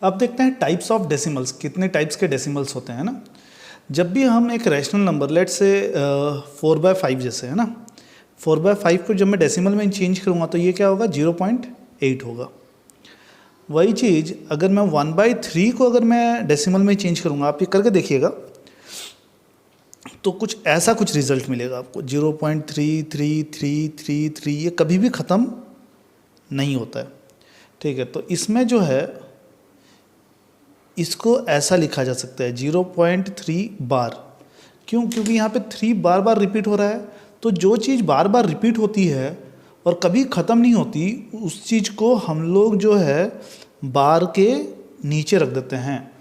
अब देखते हैं टाइप्स ऑफ डेसिमल्स, कितने टाइप्स के डेसिमल्स होते हैं ना। जब भी हम एक रैशनल नंबर लेट से 4/5 जैसे है ना, 4/5 को जब मैं डेसिमल में चेंज करूँगा तो ये क्या होगा, 0.8 होगा। वही चीज़ अगर मैं 1/3 को अगर मैं डेसिमल में चेंज करूँगा, आप ये करके देखिएगा तो कुछ ऐसा कुछ रिजल्ट मिलेगा आपको, 0.3333, ये कभी भी ख़त्म नहीं होता है। ठीक है, तो इसमें जो है इसको ऐसा लिखा जा सकता है 0.3 बार। क्यों? क्योंकि यहाँ पे 3 बार बार रिपीट हो रहा है, तो जो चीज़ बार बार रिपीट होती है और कभी ख़त्म नहीं होती, उस चीज़ को हम लोग जो है बार के नीचे रख देते हैं।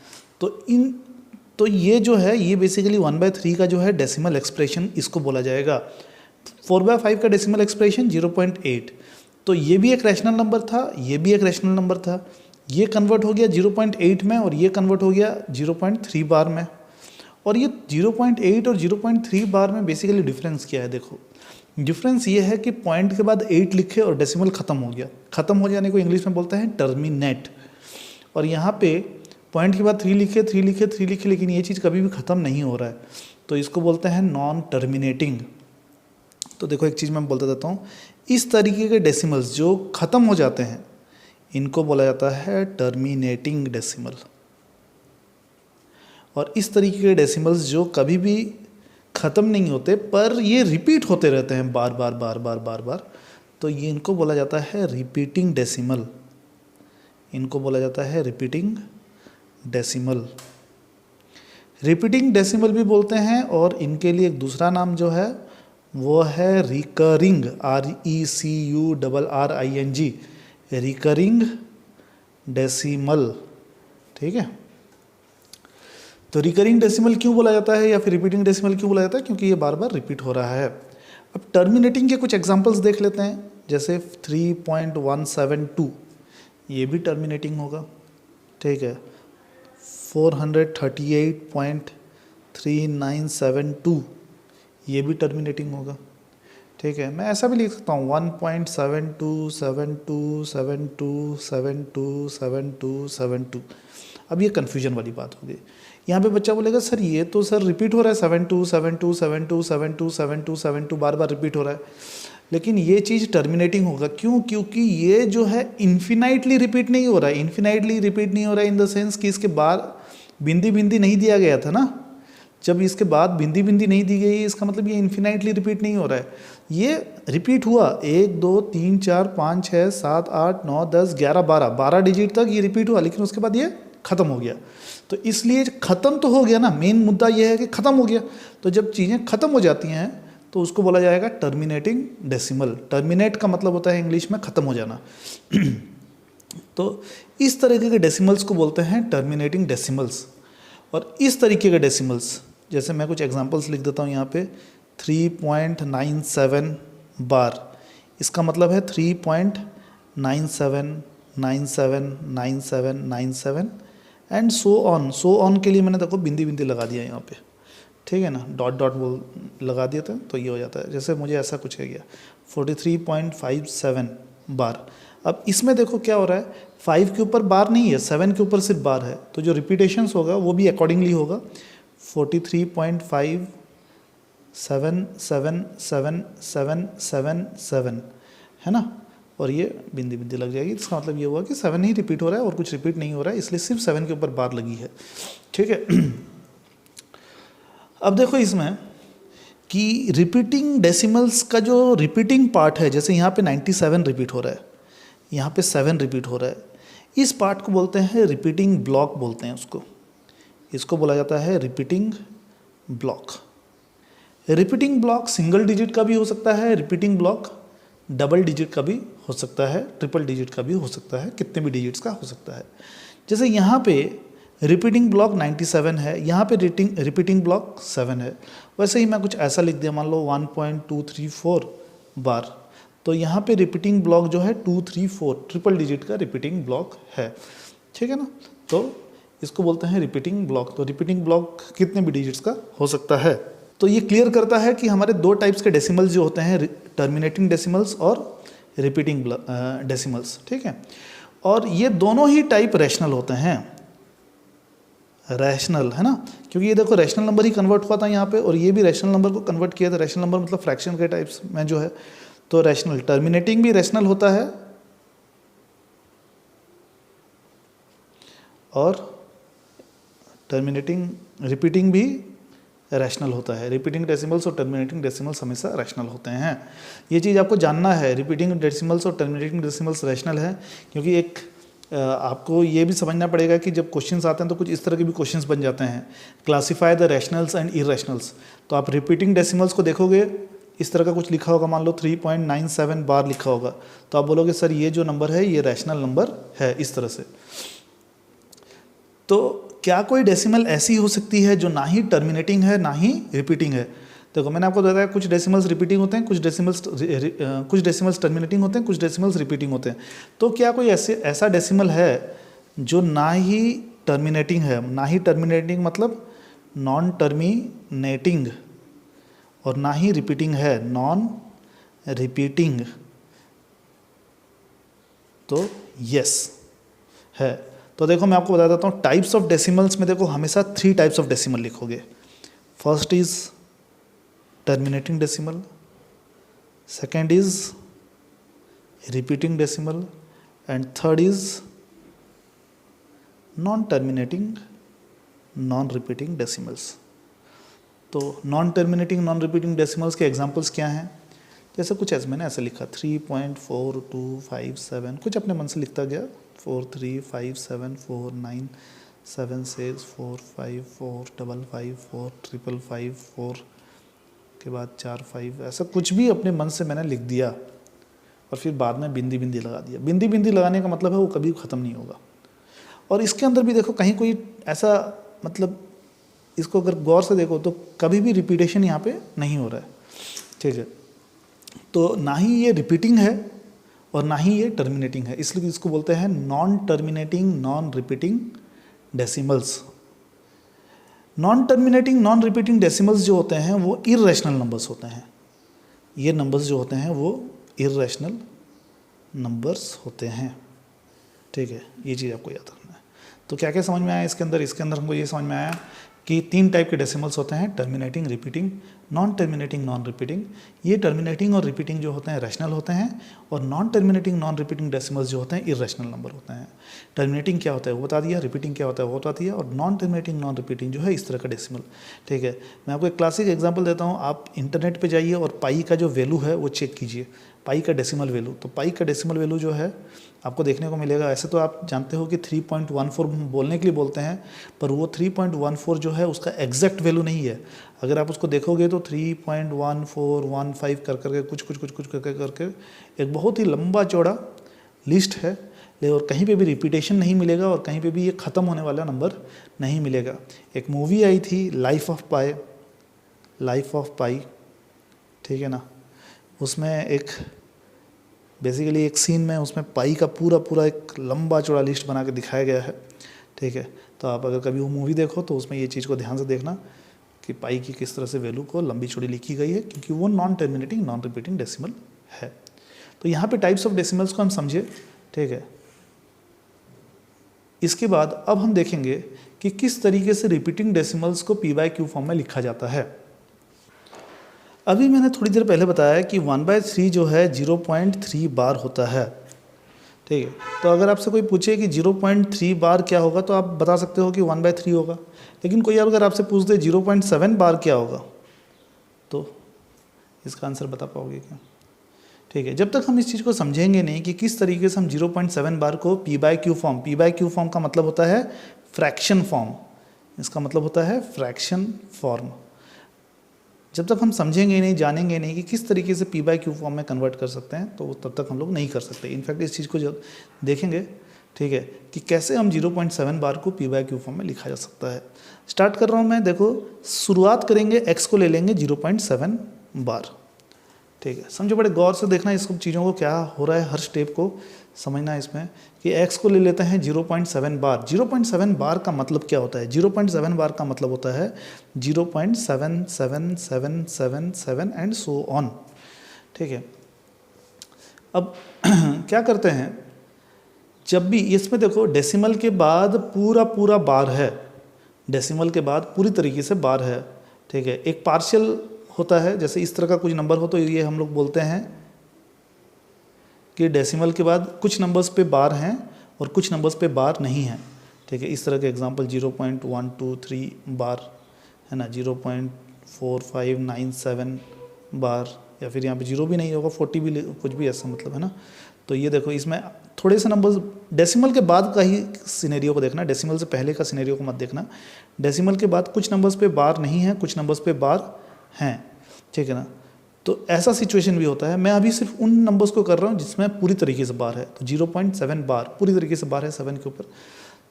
तो ये जो है ये बेसिकली 1/3 का जो है डेसिमल एक्सप्रेशन इसको बोला जाएगा। 4/5 का डेसिमल एक्सप्रेशन 0.8। तो ये भी एक रैशनल नंबर था, ये भी एक रैशनल नंबर था, ये कन्वर्ट हो गया 0.8 में और ये कन्वर्ट हो गया 0.3 बार में। और ये 0.8 और 0.3 बार में बेसिकली डिफरेंस क्या है, देखो डिफरेंस ये है कि पॉइंट के बाद 8 लिखे और डेसिमल ख़त्म हो गया। ख़त्म हो जाने को इंग्लिश में बोलते हैं टर्मिनेट। और यहाँ पे पॉइंट के बाद 3 लिखे 3 लिखे 3 लिखे, लेकिन ये चीज़ कभी भी ख़त्म नहीं हो रहा है, तो इसको बोलते हैं नॉन टर्मिनेटिंग। तो देखो एक चीज़ मैं बोलता देता हूँ, इस तरीके के डेसिमल्स जो ख़त्म हो जाते हैं इनको बोला जाता है टर्मिनेटिंग डेसिमल। और इस तरीके के डेसिमल्स जो कभी भी ख़त्म नहीं होते पर ये रिपीट होते रहते हैं बार बार बार बार बार बार, तो ये इनको बोला जाता है रिपीटिंग डेसिमल। इनको बोला जाता है रिपीटिंग डेसिमल। रिपीटिंग डेसिमल भी बोलते हैं, और इनके लिए एक दूसरा नाम जो है वो है रिकरिंग, RECURRING, रिकरिंग डेसिमल। ठीक है, तो रिकरिंग डेसिमल क्यों बोला जाता है या फिर रिपीटिंग डेसिमल क्यों बोला जाता है? क्योंकि ये बार बार रिपीट हो रहा है। अब टर्मिनेटिंग के कुछ एग्जांपल्स देख लेते हैं, जैसे 3.172, ये भी टर्मिनेटिंग होगा। ठीक है, 438.3972, ये भी टर्मिनेटिंग होगा। ठीक है, मैं ऐसा भी लिख सकता हूँ 1.727272727272। अब ये कन्फ्यूजन वाली बात होगी। यहाँ पे बच्चा बोलेगा सर ये तो सर रिपीट हो रहा है, 727272727272 बार बार रिपीट हो रहा है, लेकिन ये चीज़ टर्मिनेटिंग होगा। क्यों? क्योंकि ये जो है इन्फिनाइटली रिपीट नहीं हो रहा है। इन्फिनाइटली रिपीट नहीं हो रहा है इन द सेंस कि इसके बाद बिंदी बिंदी नहीं दिया गया था ना। जब इसके बाद बिंदी बिंदी नहीं दी गई, इसका मतलब ये इन्फिनाइटली रिपीट नहीं हो रहा है। ये रिपीट हुआ 1 2 3 4 5 6 7 8 9 10 11 12 डिजिट तक ये रिपीट हुआ, लेकिन उसके बाद ये ख़त्म हो गया। तो इसलिए ख़त्म तो हो गया ना, मेन मुद्दा ये है कि ख़त्म हो गया। तो जब चीज़ें ख़त्म हो जाती हैं तो उसको बोला जाएगा टर्मिनेटिंग डेसिमल। टर्मिनेट का मतलब होता है इंग्लिश में ख़त्म हो जाना। तो इस तरीके के डेसिमल्स को बोलते हैं टर्मिनेटिंग डेसिमल्स। और इस तरीके के डेसिमल्स, जैसे मैं कुछ एग्जांपल्स लिख देता हूँ यहाँ पे, 3.97 बार, इसका मतलब है 3.97979797 and so on. So on के लिए मैंने देखो बिंदी बिंदी लगा दिया यहाँ पे, ठीक है ना, डॉट डॉट बोल लगा दिया था तो ये हो जाता है। जैसे मुझे ऐसा कुछ है गया 43.57 बार। अब इसमें देखो क्या हो रहा है, 5 के ऊपर बार नहीं है, 7 के ऊपर सिर्फ बार है, तो जो रिपीटेशंस होगा वो भी अकॉर्डिंगली होगा। 43.577777 है ना, और ये बिंदी बिंदी लग जाएगी। इसका मतलब ये हुआ कि 7 ही रिपीट हो रहा है और कुछ रिपीट नहीं हो रहा है, इसलिए सिर्फ 7 के ऊपर बार लगी है। ठीक है। अब देखो इसमें कि रिपीटिंग डेसिमल्स का जो रिपीटिंग पार्ट है, जैसे यहाँ पे 97 रिपीट हो रहा है, यहाँ पे 7 रिपीट हो रहा है, इस पार्ट को बोलते हैं रिपीटिंग ब्लॉक बोलते हैं उसको। इसको बोला जाता है repeating block. Repeating block single digit का भी हो सकता है, रिपीटिंग ब्लॉक डबल डिजिट का भी हो सकता है, ट्रिपल डिजिट का भी हो सकता है, कितने भी डिजिट्स का हो सकता है। जैसे यहाँ पे रिपीटिंग ब्लॉक 97 है, यहाँ पे रिपीटिंग ब्लॉक 7 है। वैसे ही मैं कुछ ऐसा लिख दिया, मान लो 1.234 बार, तो यहाँ पे रिपीटिंग ब्लॉक जो है 234 ट्रिपल डिजिट का रिपीटिंग ब्लॉक है। ठीक है ना, तो इसको बोलते हैं रिपीटिंग ब्लॉक। तो रिपीटिंग ब्लॉक कितने भी डिजिट्स का हो सकता है। तो ये क्लियर करता है कि हमारे 2 टाइप्स के डेसिमल्स जो होते हैं, टर्मिनेटिंग डेसिमल्स और रिपीटिंग डेसिमल्स। ठीक है, और ये दोनों ही टाइप रैशनल होते हैं, रैशनल, है ना, क्योंकि ये देखो रैशनल नंबर ही कन्वर्ट हुआ था यहाँ पे, और ये भी रैशनल नंबर को कन्वर्ट किया था। रैशनल नंबर मतलब फ्रैक्शन के टाइप्स में जो है, तो रैशनल टर्मिनेटिंग भी रैशनल होता है और टर्मिनेटिंग रिपीटिंग भी रैशनल होता है। रिपीटिंग डेसिमल्स और टर्मिनेटिंग डेसिमल्स हमेशा रैशनल होते हैं। ये चीज़ आपको जानना है, रिपीटिंग डेसिमल्स और टर्मिनेटिंग डेसिमल्स रैशनल है, क्योंकि एक आपको ये भी समझना पड़ेगा कि जब क्वेश्चंस आते हैं तो कुछ इस तरह के भी क्वेश्चंस बन जाते हैं, क्लासीफाई द रैशनल्स एंड इरैशनल्स। तो आप रिपीटिंग डेसिमल्स को देखोगे, इस तरह का कुछ लिखा होगा, मान लो 3.97 बार लिखा होगा, तो आप बोलोगे सर ये जो नंबर है ये रैशनल नंबर है, इस तरह से। तो क्या कोई डेसिमल ऐसी हो सकती है जो ना ही टर्मिनेटिंग है ना ही रिपीटिंग है? देखो मैंने आपको बताया कुछ डेसिमल्स रिपीटिंग होते हैं, कुछ डेसिमल्स टर्मिनेटिंग होते हैं, कुछ डेसिमल्स रिपीटिंग होते हैं। तो क्या कोई ऐसा डेसिमल है जो ना ही टर्मिनेटिंग है, ना ही टर्मिनेटिंग मतलब नॉन टर्मिनेटिंग, और ना ही रिपीटिंग है, नॉन रिपीटिंग? तो यस है। तो देखो मैं आपको बता देता हूँ टाइप्स ऑफ डेसिमल्स में, देखो हमेशा 3 टाइप्स ऑफ डेसिमल लिखोगे। First is terminating decimal, second is repeating decimal, and third is non terminating non repeating decimals. तो non terminating non repeating decimals के एग्जांपल्स क्या हैं? जैसे कुछ ऐसे मैंने ऐसे लिखा 3.4257, कुछ अपने मन से लिखता गया, 435749764545454545 के बाद 45, ऐसा कुछ भी अपने मन से मैंने लिख दिया, और फिर बाद में बिंदी बिंदी लगा दिया। बिंदी बिंदी लगाने का मतलब है वो कभी ख़त्म नहीं होगा। और इसके अंदर भी देखो कहीं कोई ऐसा, मतलब इसको अगर गौर से देखो तो कभी भी रिपीटेशन यहाँ पे नहीं हो रहा है, ठीक है। तो ना ही ये रिपीटिंग है और ना ही ये टर्मिनेटिंग है, इसलिए इसको बोलते हैं non terminating non repeating decimals. Non terminating non repeating decimals जो होते हैं वो इररेशनल नंबर्स होते हैं। ये नंबर्स जो होते हैं वो इररेशनल नंबर्स होते हैं, ठीक है। ये चीज़ आपको याद रखना है। तो क्या क्या समझ में आया इसके अंदर? इसके अंदर हमको ये समझ में आया कि 3 टाइप के डेसिमल्स होते हैं, terminating, repeating, non terminating, non repeating. ये टर्मिनेटिंग और रिपीटिंग जो होते हैं रैशनल होते हैं, और non terminating non repeating decimals जो होते हैं इररेशनल नंबर होते हैं। टर्मिनेटिंग क्या होता है वो बता दिया, रिपीटिंग क्या होता है वो बता दिया, और नॉन टर्मिनेटिंग नॉन रिपीटिंग जो है इस तरह का डेसिमल, ठीक है। मैं आपको एक क्लासिक एग्जाम्पल देता हूँ। आप इंटरनेट पर जाइए और पाई का जो वैल्यू है वो चेक कीजिए, पाई का डेसिमल वैल्यू। तो पाई का डेसिमल वैल्यू जो है आपको देखने को मिलेगा। ऐसे तो आप जानते हो कि 3.14 बोलने के लिए बोलते हैं, पर वो 3.14 जो है उसका एग्जैक्ट वैल्यू नहीं है। अगर आप उसको देखोगे तो 3.1415 कर करके कुछ करके एक बहुत ही लंबा चौड़ा लिस्ट है, और कहीं पे भी रिपीटेशन नहीं मिलेगा और कहीं पे भी ये ख़त्म होने वाला नंबर नहीं मिलेगा। एक मूवी आई थी लाइफ ऑफ पाई, ठीक है ना, उसमें एक बेसिकली एक सीन में उसमें पाई का पूरा एक लंबा चौड़ा लिस्ट बना के दिखाया गया है, ठीक है। तो आप अगर कभी वो मूवी देखो तो उसमें ये चीज़ को ध्यान से देखना कि पाई की किस तरह से वैल्यू को लंबी चौड़ी लिखी गई है, क्योंकि वो non terminating non repeating decimal है। तो यहाँ पे टाइप्स ऑफ डेसिमल्स को हम समझे, ठीक है। इसके बाद अब हम देखेंगे कि किस तरीके से रिपीटिंग डेसिमल्स को p/q फॉर्म में लिखा जाता है। अभी मैंने थोड़ी देर पहले बताया कि 1/3 जो है 0.3 बार होता है, ठीक है। तो अगर आपसे कोई पूछे कि 0.3 बार क्या होगा तो आप बता सकते हो कि 1/3 होगा। लेकिन कोई अगर आपसे पूछ दे 0.7 बार क्या होगा, तो इसका आंसर बता पाओगे क्या? ठीक है। जब तक हम इस चीज़ को समझेंगे नहीं कि किस तरीके से हम 0.7 बार को p/q फॉर्म का मतलब होता है फ्रैक्शन फॉर्म, इसका मतलब होता है फ्रैक्शन फॉर्म। जब तक हम समझेंगे नहीं, जानेंगे नहीं कि किस तरीके से p/q फॉर्म में कन्वर्ट कर सकते हैं, तो तब तक हम लोग नहीं कर सकते। इनफैक्ट इस चीज़ को जब देखेंगे, ठीक है, कि कैसे हम 0.7 बार को p/q फॉर्म में लिखा जा सकता है। स्टार्ट कर रहा हूँ मैं। देखो शुरुआत करेंगे, x को ले लेंगे 0.7 बार, ठीक है। समझो, बड़े गौर से देखना इस सब चीज़ों को, क्या हो रहा है, हर स्टेप को समझना है इसमें। कि x को ले लेते हैं 0.7 बार। 0.7 बार का मतलब क्या होता है? 0.7 बार का मतलब होता है 0.7777 एंड सो ऑन, ठीक है। अब क्या करते हैं, जब भी इसमें देखो डेसिमल के बाद पूरा पूरा बार है, डेसिमल के बाद पूरी तरीके से बार है, ठीक है। एक पार्शियल होता है, जैसे इस तरह का कुछ नंबर हो तो ये हम लोग बोलते हैं कि डेसिमल के बाद कुछ नंबर्स पे बार हैं और कुछ नंबर्स पे बार नहीं है, ठीक है। इस तरह के एग्जांपल 0.123 बार है ना, 0.4597 बार, या फिर यहाँ पे 0 भी नहीं होगा, 40 भी, कुछ भी ऐसा मतलब है ना। तो ये देखो इसमें थोड़े से नंबर्स डेसिमल के बाद का ही सिनेरियो को देखना, डेसिमल से पहले का सिनेरियो को मत देखना। डेसिमल के बाद कुछ नंबर्स पे बार नहीं है, कुछ नंबर्स पे बार हैं, ठीक है ना। तो ऐसा सिचुएशन भी होता है। मैं अभी सिर्फ उन नंबर्स को कर रहा हूँ जिसमें पूरी तरीके से बार है, तो 0.7 बार पूरी तरीके से बार है 7 के ऊपर।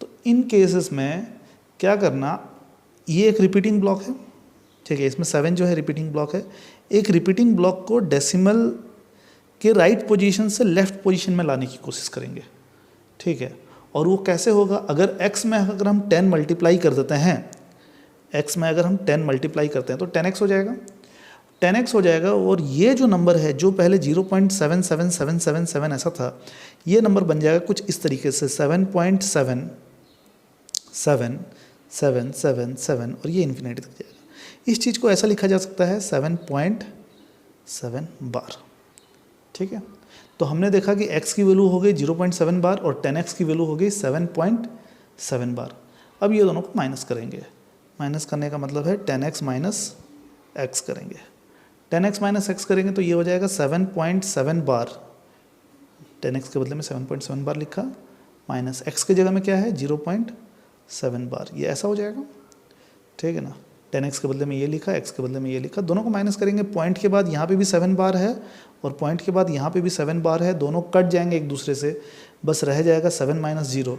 तो इन केसेस में क्या करना, ये एक रिपीटिंग ब्लॉक है, ठीक है, इसमें 7 जो है रिपीटिंग ब्लॉक है। एक रिपीटिंग ब्लॉक को डेसिमल के राइट पोजीशन से लेफ्ट पोजीशन में लाने की कोशिश करेंगे, ठीक है। और वो कैसे होगा, अगर x में अगर हम 10 मल्टीप्लाई कर देते हैं, x में अगर हम 10 मल्टीप्लाई करते हैं तो 10x हो जाएगा, 10x हो जाएगा। और ये जो नंबर है जो पहले 0.77777 ऐसा था, ये नंबर बन जाएगा कुछ इस तरीके से 7.77777 और ये इन्फिनिटी तक जाएगा। इस चीज़ को ऐसा लिखा जा सकता है 7.7 बार, ठीक है। तो हमने देखा कि x की वैल्यू हो गई 0.7 बार और 10x की वैल्यू हो गई 7.7 बार। अब ये दोनों को माइनस करेंगे, माइनस करने का मतलब है 10x माइनस x करेंगे, 10x माइनस x करेंगे तो ये हो जाएगा 7.7 बार, 10x के बदले में 7.7 बार लिखा, माइनस x की जगह में क्या है 0.7 बार, ये ऐसा हो जाएगा, ठीक है ना। 10x के बदले में ये लिखा, x के बदले में ये लिखा, दोनों को माइनस करेंगे। पॉइंट के बाद यहाँ पे भी 7 बार है और पॉइंट के बाद यहाँ पे भी 7 बार है, दोनों कट जाएंगे एक दूसरे से, बस रह जाएगा 7 माइनस 0,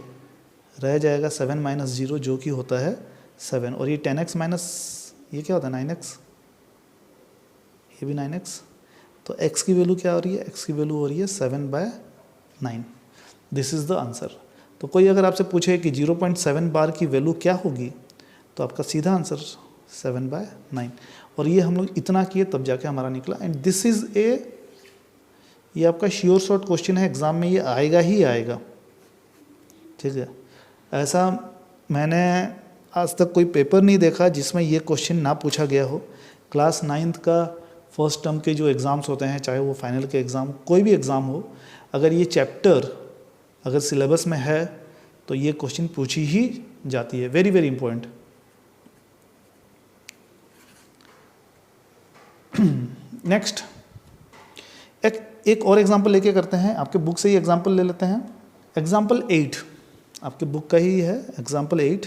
रह जाएगा 7 माइनस 0 जो कि होता है 7। और ये 10x माइनस ये क्या होता है 9x, ये भी 9x। तो x की वैल्यू क्या हो रही है, x की वैल्यू हो रही है 7/9। This is the answer. तो कोई अगर आपसे पूछे कि 0.7 बार की वैल्यू क्या होगी, तो आपका सीधा आंसर 7/9। और ये हम लोग इतना किए तब जाके हमारा निकला। एंड दिस इज़ ये आपका श्योर शॉर्ट क्वेश्चन है, एग्ज़ाम में ये आएगा ही आएगा, ठीक है। ऐसा मैंने आज तक कोई पेपर नहीं देखा जिसमें ये क्वेश्चन ना पूछा गया हो। क्लास 9th का फर्स्ट टर्म के जो एग्ज़ाम्स होते हैं, चाहे वो फाइनल के एग्ज़ाम, कोई भी एग्ज़ाम हो, अगर ये चैप्टर अगर सिलेबस में है तो ये क्वेश्चन पूछी ही जाती है। Very very important. नेक्स्ट एक और एग्जाम्पल लेके करते हैं, आपके बुक से ही एग्जाम्पल ले लेते हैं। एग्जाम्पल 8 आपके बुक का ही है। एग्जाम्पल 8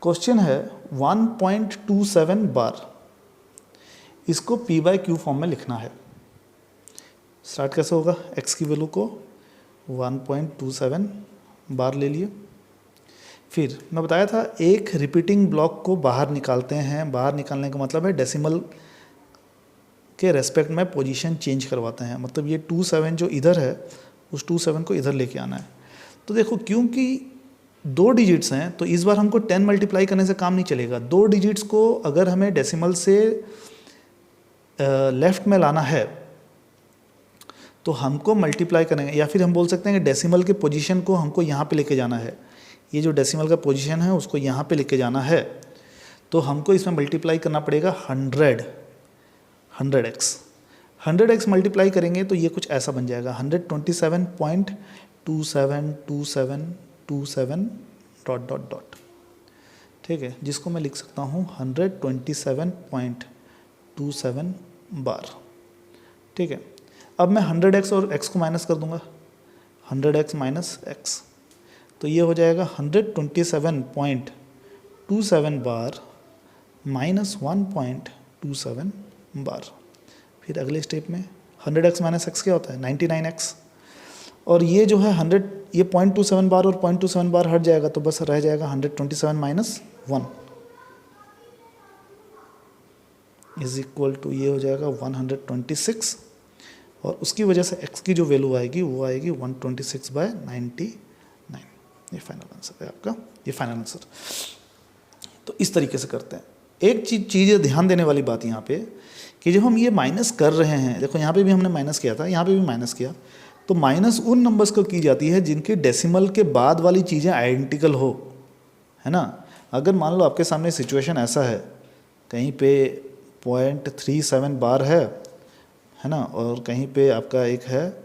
क्वेश्चन है 1.27 बार, इसको p/q फॉर्म में लिखना है। स्टार्ट कैसे होगा, x की वैल्यू को 1.27 बार ले लिए। फिर मैं बताया था एक रिपीटिंग ब्लॉक को बाहर निकालते हैं। बाहर निकालने का मतलब है डेसिमल के रेस्पेक्ट में पोजीशन चेंज करवाते हैं। मतलब ये 27 जो इधर है उस 27 को इधर लेके आना है। तो देखो क्योंकि 2 डिजिट्स हैं तो इस बार हमको 10 मल्टीप्लाई करने से काम नहीं चलेगा। 2 डिजिट्स को अगर हमें डेसिमल से लेफ्ट में लाना है तो हमको मल्टीप्लाई करेंगे, या फिर हम बोल सकते हैं कि डेसिमल के पोजीशन को हमको यहाँ पे लेके जाना है। ये जो डेसिमल का पोजीशन है उसको यहाँ पे लेके जाना है, तो हमको इसमें मल्टीप्लाई करना पड़ेगा 100x। 100x मल्टीप्लाई करेंगे तो ये कुछ ऐसा बन जाएगा 127.272727 ... ठीक है, जिसको मैं लिख सकता हूँ 127.27 बार। ठीक है, अब मैं 100x और x को माइनस कर दूंगा, 100x माइनस x, तो ये हो जाएगा 127.27 बार माइनस 1.27 बार। फिर अगले स्टेप में 100x माइनस x क्या होता है 99x, और ये जो है 100 ये 0.27 बार और 0.27 बार हट जाएगा तो बस रह जाएगा 127 माइनस 1 इज इक्वल टू ये हो जाएगा 126, और उसकी वजह से x की जो वैल्यू आएगी वो आएगी 126/99। ये फाइनल आंसर है आपका, ये फाइनल आंसर। तो इस तरीके से करते हैं। एक चीज़ ध्यान देने वाली बात यहाँ पे कि जब हम ये माइनस कर रहे हैं, देखो यहाँ पे भी हमने माइनस किया था, यहाँ पे भी माइनस किया, तो माइनस उन नंबर्स को की जाती है जिनके डेसिमल के बाद वाली चीज़ें आइडेंटिकल हो, है ना। अगर मान लो आपके सामने सिचुएशन ऐसा है, कहीं पे 0.37 बार है ना, और कहीं पे आपका एक है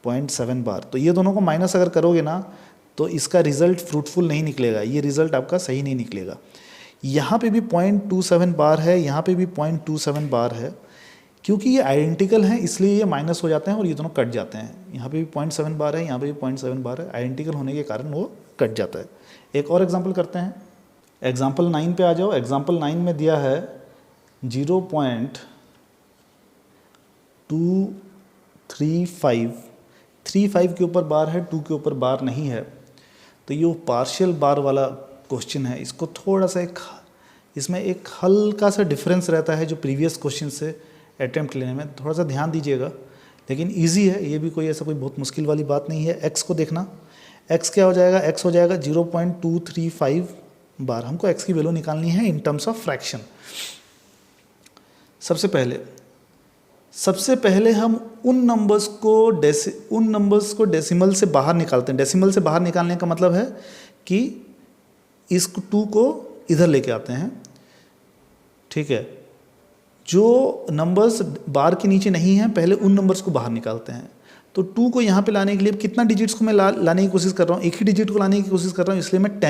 0.7 बार, तो ये दोनों को माइनस अगर करोगे ना तो इसका रिज़ल्ट फ्रूटफुल नहीं निकलेगा, ये रिज़ल्ट आपका सही नहीं निकलेगा। यहाँ पे भी 0.27 बार है, यहाँ पे भी 0.27 बार है, क्योंकि ये आइडेंटिकल हैं इसलिए ये माइनस हो जाते हैं और ये दोनों कट जाते हैं। यहाँ पे भी 0.7 बार है, यहाँ पे भी 0.7 बार है, आइडेंटिकल होने के कारण वो कट जाता है। एक और एग्जांपल करते हैं, एग्जांपल 9 पे आ जाओ। एग्जांपल 9 में दिया है 0.235, 35 के ऊपर बार है, 2 के ऊपर बार नहीं है, तो ये पार्शियल बार वाला क्वेश्चन है। इसको थोड़ा सा इसमें एक हल्का सा डिफरेंस रहता है जो प्रीवियस क्वेश्चन से अटेम्प्ट लेने में, थोड़ा सा ध्यान दीजिएगा, लेकिन इजी है, ये भी कोई ऐसा कोई बहुत मुश्किल वाली बात नहीं है। एक्स को देखना, एक्स क्या हो जाएगा, एक्स हो जाएगा 0.235 बार। हमको एक्स की वैल्यू निकालनी है इन टर्म्स ऑफ फ्रैक्शन। सबसे पहले हम उन नंबर्स को डेसिमल से बाहर निकालते हैं। डेसिमल से बाहर निकालने का मतलब है कि इस 2 को इधर लेके आते हैं, ठीक है। जो नंबर्स बार के नीचे नहीं हैं पहले उन नंबर्स को बाहर निकालते हैं। तो 2 को यहाँ पे लाने के लिए कितना डिजिट्स को मैं लाने की कोशिश कर रहा हूँ, एक ही डिजिट को लाने की कोशिश कर रहा हूँ, इसलिए मैं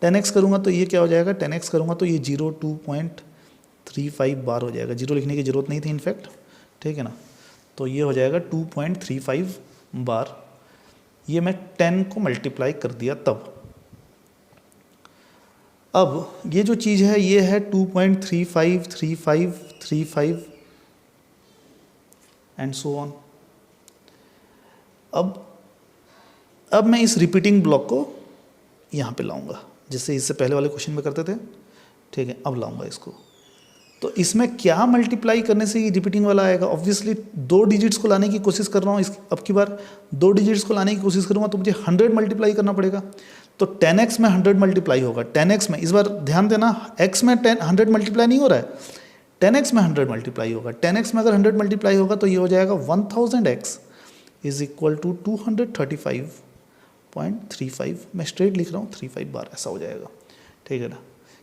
10x करूँगा तो ये क्या हो जाएगा, 10x करूँगा तो ये 2.35 बार हो जाएगा। 0 लिखने की ज़रूरत नहीं थी इनफैक्ट, ठीक है ना। तो ये हो जाएगा 2.35 बार। ये मैं 10 को मल्टीप्लाई कर दिया तब। अब ये जो चीज़ है ये है 2.35 एंड सो ऑन। अब मैं इस रिपीटिंग ब्लॉक को यहाँ पे लाऊंगा, जिससे इससे पहले वाले क्वेश्चन में करते थे, ठीक है। अब लाऊंगा इसको, तो इसमें क्या मल्टीप्लाई करने से ये रिपीटिंग वाला आएगा। ऑब्वियसली 2 डिजिट्स को लाने की कोशिश कर रहा हूँ, अब की बार 2 डिजिट्स को लाने की कोशिश करूँगा तो मुझे 100 मल्टीप्लाई करना पड़ेगा। तो 10x में 100 मल्टीप्लाई होगा, 10x में, इस बार ध्यान देना, x में 100 मल्टीप्लाई नहीं हो रहा है, 10x में 100 मल्टीप्लाई होगा। 10x में अगर 100 मल्टीप्लाई होगा तो ये हो जाएगा 1000x इज इक्वल टू 235.35, मैं स्ट्रेट लिख रहा हूँ 35 बार, ऐसा हो जाएगा, ठीक है ना,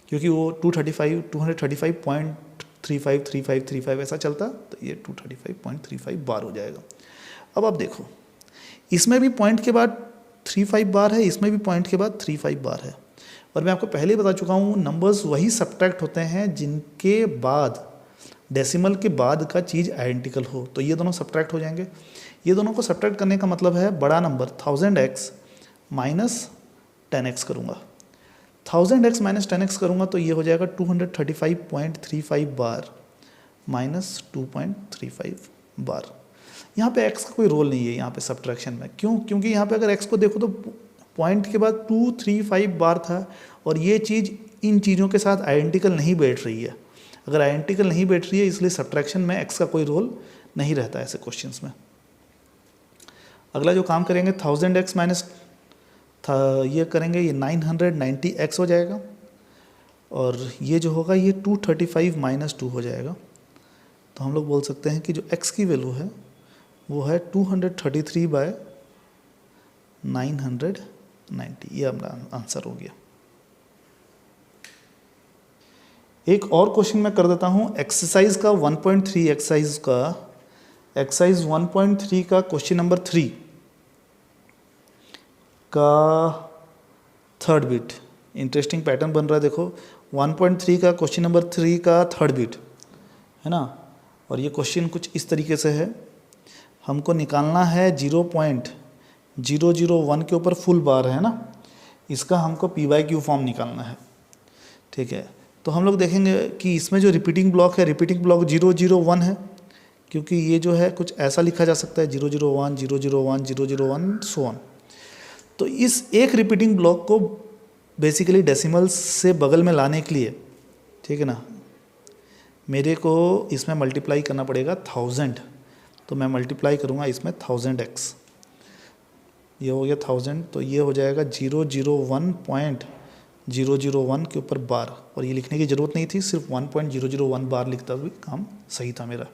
क्योंकि वो 235.35 ऐसा चलता, तो ये 235.35 बार हो जाएगा। अब आप देखो, इसमें भी पॉइंट के बाद 35 बार है, इसमें भी पॉइंट के बाद 35 बार है, और मैं आपको पहले ही बता चुका हूँ नंबर्स वही सब्ट्रैक्ट होते हैं जिनके बाद डेसिमल के बाद का चीज़ आइडेंटिकल हो। तो ये दोनों सब्ट्रैक्ट हो जाएंगे। ये दोनों को सब्ट्रैक्ट करने का मतलब है बड़ा नंबर 1000x माइनस 10x करूँगा, 1000x माइनस 10x करूँगा तो ये हो जाएगा 235.35 बार माइनस 2.35 बार। यहाँ पे x का कोई रोल नहीं है यहाँ पे सब्ट्रैक्शन में, क्यों, क्योंकि यहाँ पे अगर x को देखो तो पॉइंट के बाद 235 बार था, और ये चीज़ इन चीज़ों के साथ आइडेंटिकल नहीं बैठ रही है। अगर आइडेंटिकल नहीं बैठ रही है इसलिए सब्ट्रैक्शन में x का कोई रोल नहीं रहता ऐसे क्वेश्चंस में। अगला जो काम करेंगे 1000x माइनस ये करेंगे, ये 990x हो जाएगा, और ये जो होगा ये 235 माइनस 2 हो जाएगा। तो हम लोग बोल सकते हैं कि जो x की वैल्यू है वो है 233/990, ये अपना आंसर हो गया। एक और क्वेश्चन मैं कर देता हूँ एक्सरसाइज का 1.3, एक्सरसाइज 1.3 का क्वेश्चन नंबर 3 का थर्ड बिट। इंटरेस्टिंग पैटर्न बन रहा है, देखो 1.3 का क्वेश्चन नंबर 3 का थर्ड बिट है ना, और ये क्वेश्चन कुछ इस तरीके से है। हमको निकालना है 0.001 के ऊपर फुल बार है ना, इसका हमको p/q फॉर्म निकालना है, ठीक है। तो हम लोग देखेंगे कि इसमें जो रिपीटिंग ब्लॉक है, रिपीटिंग ब्लॉक 001 है, क्योंकि ये जो है कुछ ऐसा लिखा जा सकता है 001 001 001 सो ऑन। तो इस एक रिपीटिंग ब्लॉक को बेसिकली डेसिमल्स से बगल में लाने के लिए, ठीक है ना, मेरे को इसमें मल्टीप्लाई करना पड़ेगा 1000। तो मैं मल्टीप्लाई करूँगा इसमें 1000x, ये हो गया 1000, तो ये हो जाएगा 001.001 के ऊपर बार, और ये लिखने की ज़रूरत नहीं थी, सिर्फ 1.001 बार लिखता भी काम सही था मेरा।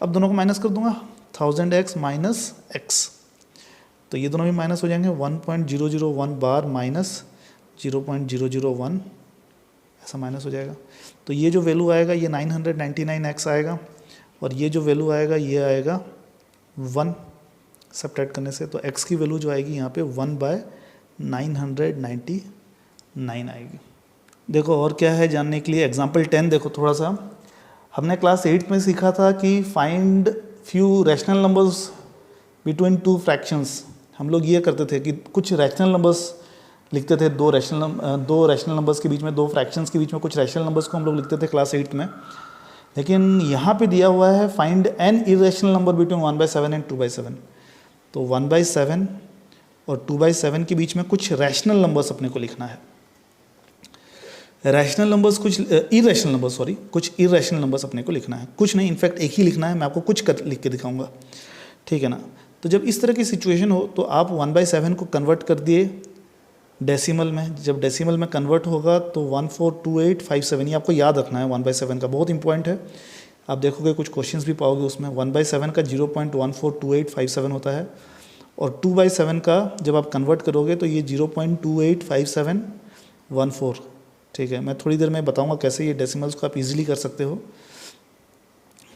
अब दोनों को माइनस कर दूंगा, 1000x माइनस x, तो ये दोनों भी माइनस हो जाएंगे। 1.001 बार माइनस 0.001 ऐसा माइनस हो जाएगा। तो ये जो वैल्यू आएगा ये 999x आएगा, और ये जो वैल्यू आएगा ये आएगा 1 सब्ट्रैक्ट करने से। तो x की वैल्यू जो आएगी यहाँ पे 1/999 आएगी। देखो और क्या है जानने के लिए, एग्जाम्पल 10 देखो थोड़ा सा। हमने क्लास 8 में सीखा था कि find few rational numbers between two fractions. हम लोग ये करते थे कि कुछ रैशनल नंबर्स लिखते थे, दो रैशनल नंबर्स के बीच में, दो फ्रैक्शंस के बीच में कुछ रैशनल नंबर्स को हम लोग लिखते थे क्लास 8 में। लेकिन यहाँ पे दिया हुआ है find an irrational number between 1/7 and 2/7। तो 1/7 और 2/7 के बीच में कुछ रैशनल नंबर्स अपने को लिखना है। रैशनल नंबर्स कुछ इरेशनल नंबर्स, सॉरी, कुछ इरेशनल नंबर्स अपने को लिखना है। कुछ नहीं, इनफैक्ट एक ही लिखना है, मैं आपको कुछ लिख के दिखाऊंगा, ठीक है ना। तो जब इस तरह की सिचुएशन हो तो आप 1/7 को कन्वर्ट कर दिए डेसिमल में। जब डेसिमल में कन्वर्ट होगा तो 142857, ये आपको याद रखना है 1/7 का, बहुत इंपॉर्टेंट है। आप देखोगे कुछ क्वेश्चंस भी पाओगे उसमें। 1/7 का 0.142857 होता है, और 2/7 का जब आप कन्वर्ट करोगे तो ये 0.285714, ठीक है। मैं थोड़ी देर में बताऊंगा कैसे ये डेसिमल्स को आप इजीली कर सकते हो।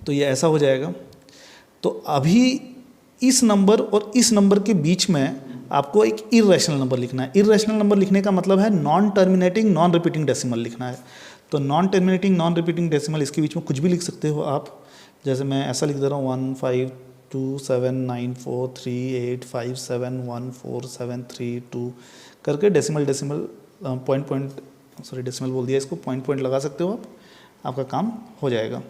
तो ये ऐसा हो जाएगा। तो अभी इस नंबर और इस नंबर के बीच में आपको एक इरेशनल नंबर लिखना है। इरेशनल नंबर लिखने का मतलब है non terminating non repeating decimal लिखना है। तो non terminating non repeating decimal, इसके बीच में कुछ भी लिख सकते हो आप। जैसे मैं ऐसा लिख दे रहा हूँ 152794385714732 करके डेसिमल डेसिमल बोल दिया इसको, पॉइंट लगा सकते हो आप, आपका काम हो जाएगा।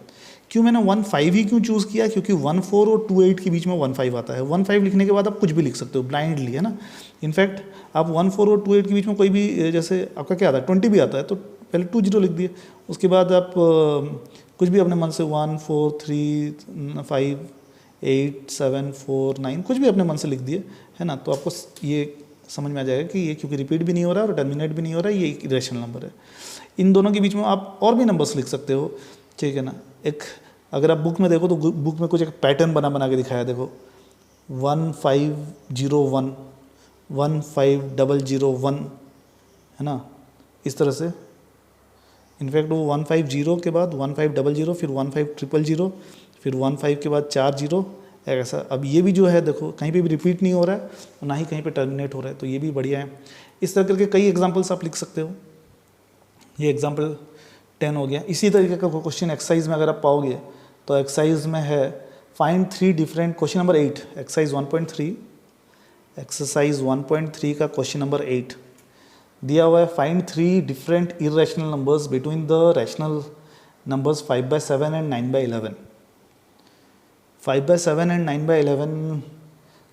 क्यों मैंने 15 ही क्यों चूज़ किया? क्योंकि 14 और 28 के बीच में 15 आता है। 15 लिखने के बाद आप कुछ भी लिख सकते हो ब्लाइंडली, है ना। इनफैक्ट आप 14 और 28 के बीच में कोई भी, जैसे आपका क्या आता है 20 भी आता है, तो पहले 20 लिख दिए, उसके बाद आप कुछ भी अपने मन से 1 4 3 5 8 7 4 9 कुछ भी अपने मन से लिख दिए, है ना। तो आपको ये समझ में आ जाएगा कि ये क्योंकि रिपीट भी नहीं हो रहा है और टर्मिनेट भी नहीं हो रहा है, ये एक इरेशनल नंबर है। इन दोनों के बीच में आप और भी नंबर्स लिख सकते हो, ठीक है ना। एक अगर आप बुक में देखो तो बुक में कुछ एक पैटर्न बना के दिखाया, देखो 1501 15001, है ना, इस तरह से। इनफैक्ट वो 150 के बाद 1500, फिर 15000, फिर 15 के बाद 4 0, ऐसा। अब ये भी जो है देखो कहीं पे भी रिपीट नहीं हो रहा है और ना ही कहीं पे टर्मिनेट हो रहा है, तो ये भी बढ़िया है। इस तरह करके कई एग्जांपल्स आप लिख सकते हो। ये एग्जांपल 10 हो गया। इसी तरीके का क्वेश्चन एक्सरसाइज में अगर आप पाओगे तो एक्सरसाइज में है find 3 different, question number 8, exercise 1.3 का क्वेश्चन नंबर 8 दिया हुआ है। Find 3 different irrational numbers between the rational numbers 5/7 and 9/11। 5/7 and 9/11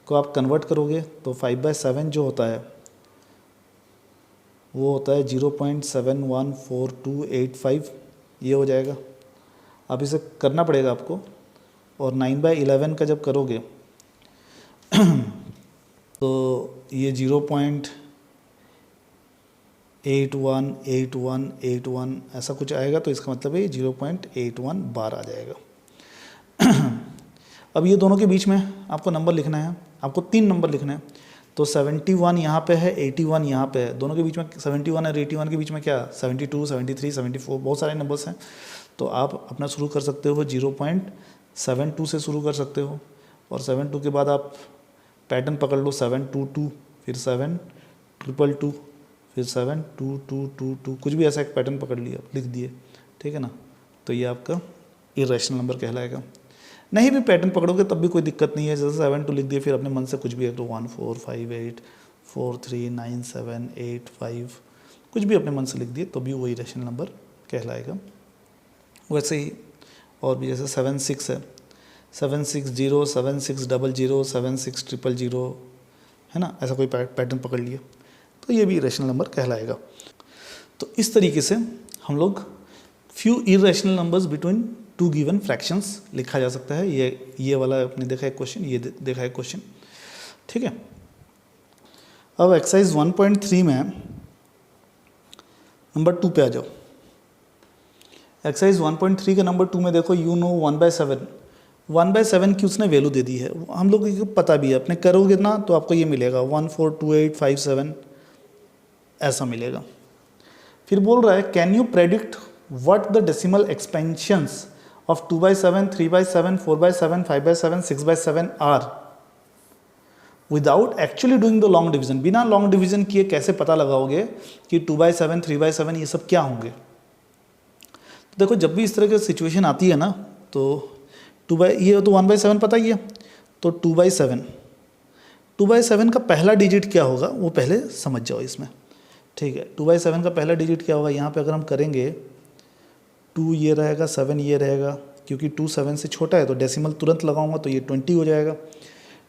को आप कन्वर्ट करोगे तो 5/7 जो होता है वो होता है 0.714285, ये हो जाएगा। अब इसे करना पड़ेगा आपको। और 9/11 का जब करोगे तो ये 0.818181 ऐसा कुछ आएगा, तो इसका मतलब है 0.81 बार आ जाएगा। अब ये दोनों के बीच में आपको नंबर लिखना है, आपको 3 नंबर लिखना है। तो 71 यहाँ पे है, 81 यहाँ पे है, दोनों के बीच में 71 और 81 के बीच में क्या 72 73 74 बहुत सारे नंबर्स हैं। तो आप अपना शुरू कर सकते हो 0.72 से शुरू कर सकते हो, और 72 के बाद आप पैटर्न पकड़ लो 722, फिर 7222, फिर 72222, कुछ भी ऐसा एक पैटर्न पकड़ लिया, लिख दिए, ठीक है ना। तो ये आपका इरेशनल नंबर कहलाएगा। नहीं भी पैटर्न पकड़ोगे तब भी कोई दिक्कत नहीं है, जैसे 72 लिख दिए, फिर अपने मन से कुछ भी है तो 1458439785 कुछ भी अपने मन से लिख दिए तो भी वो इरेशनल नंबर कहलाएगा। वैसे ही और भी, जैसे 76 है, 760 7600 76000, है ना, ऐसा कोई पैटर्न पकड़ लिया तो ये भी इरेशनल नंबर कहलाएगा। तो इस तरीके से हम लोग few irrational numbers between 2 given fractions लिखा जा सकता है। ये वाला आपने देखा है क्वेश्चन, ये देखा है क्वेश्चन, ठीक है। अब एक्सरसाइज 1.3 में नंबर 2 पे आ जाओ। एक्सरसाइज 1.3 के नंबर 2 में देखो, यू नो 1/7 1/7 की उसने वैल्यू दे दी है, हम लोग को पता भी है, अपने करोगे ना तो आपको ये मिलेगा 142857 ऐसा मिलेगा। फिर बोल रहा है can you predict what the decimal expansions of 2/7, 3/7, 4/7, 5/7, 6/7 are without actually doing the long division. बिना लॉन्ग डिवीजन किए कैसे पता लगाओगे कि 2/7, 3/7 ये सब क्या होंगे। तो देखो जब भी इस तरह की सिचुएशन आती है ना तो ये तो 1/7 पता ही है, तो 2/7 का पहला डिजिट क्या होगा वो पहले समझ जाओ इसमें, ठीक है। 2/7 का पहला डिजिट क्या होगा, यहाँ पे अगर हम करेंगे 2 ये रहेगा, 7 ये रहेगा, क्योंकि 2 7 से छोटा है तो डेसिमल तुरंत लगाऊंगा तो ये 20 हो जाएगा,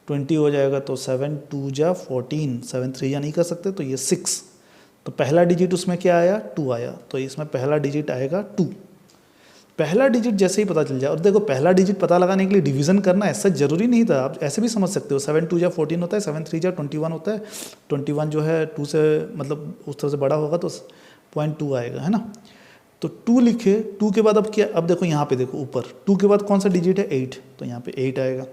20 हो जाएगा तो 7 2 जा 14, 7 3 या नहीं कर सकते तो ये 6, तो पहला डिजिट उसमें क्या आया 2 आया, तो इसमें पहला डिजिट आएगा 2। पहला डिजिट जैसे ही पता चल जाए, और देखो पहला डिजिट पता लगाने के लिए डिवीजन करना ऐसा ज़रूरी नहीं था, आप ऐसे भी समझ सकते हो 7 2 जा 14 होता है, 7 3 जा 21 होता है, 21 जो है 2 से मतलब उस तरह से बड़ा होगा तो 0.2 आएगा, है ना। तो 2 लिखे, 2 के बाद अब क्या, अब देखो यहाँ पे देखो ऊपर 2 के बाद कौन सा डिजिट है 8, तो यहाँ पे 8 आएगा,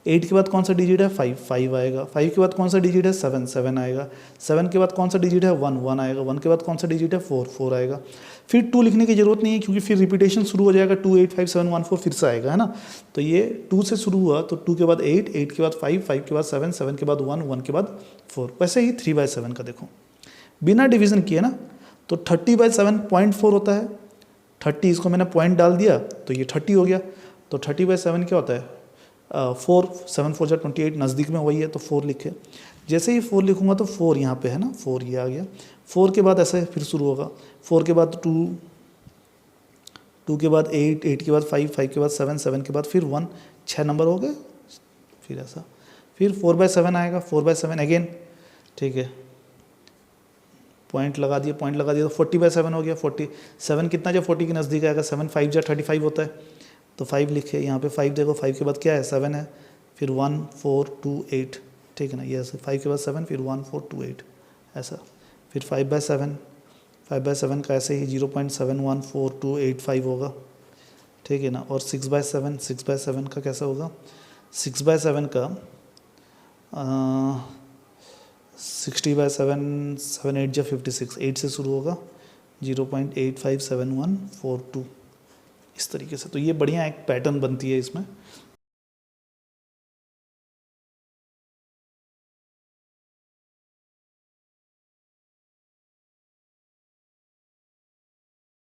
8 के बाद कौन सा डिजिट है 5, 5 आएगा, 5 के बाद कौन सा डिजिट है 7, 7 आएगा, 7 के बाद कौन सा डिजिट है 1, 1 आएगा, 1 के बाद कौन सा डिजिट है 4, 4 आएगा। फिर 2 लिखने की जरूरत नहीं है क्योंकि फिर रिपीटेशन शुरू हो जाएगा, 2 8 5 7 1 4 फिर से आएगा, है ना। तो ये 2 से शुरू हुआ तो 2 के बाद 8, 8 के बाद 5, 5 के बाद 7, 7 के बाद 1, 1 के बाद 4। वैसे ही 3/7 का देखो बिना डिवीजन किए ना तो 30/7 0.4 होता है, 30 इसको मैंने पॉइंट डाल दिया तो ये 30 हो गया, तो 30/7 क्या होता है 4, 7 4 जा 28, नज़दीक में वही है तो 4 लिखे। जैसे ही 4 लिखूंगा तो 4 यहाँ पे है ना, 4 ये आ गया, 4 के बाद ऐसे फिर शुरू होगा, 4 के बाद 2, 2 के बाद 8, 8 के बाद 5, 5 के बाद 7, 7 के बाद फिर 1, 6 नंबर हो गए, फिर ऐसा फिर 4/7 आएगा, 4/7 अगेन, ठीक है, पॉइंट लगा दिया, पॉइंट लगा दिया तो 40/7 हो गया, 47 कितना जो 40 के नज़दीक आएगा, 7 5 जा 35 होता है तो 5 लिखे, यहाँ पे 5 देखो, 5 के बाद क्या है 7 है, फिर 1 4 2 8, ठीक है ना, ये ऐसे 5 के बाद 7 फिर 1 4 2 8 ऐसा, फिर 5/7 का ऐसे ही 0.714285 होगा, ठीक है ना। और 6/7 का कैसा होगा, 6/7 का 60/7 7 8 जा 56, 8 से शुरू होगा 0.857142 इस तरीके से। तो ये बढ़िया एक पैटर्न बनती है इसमें,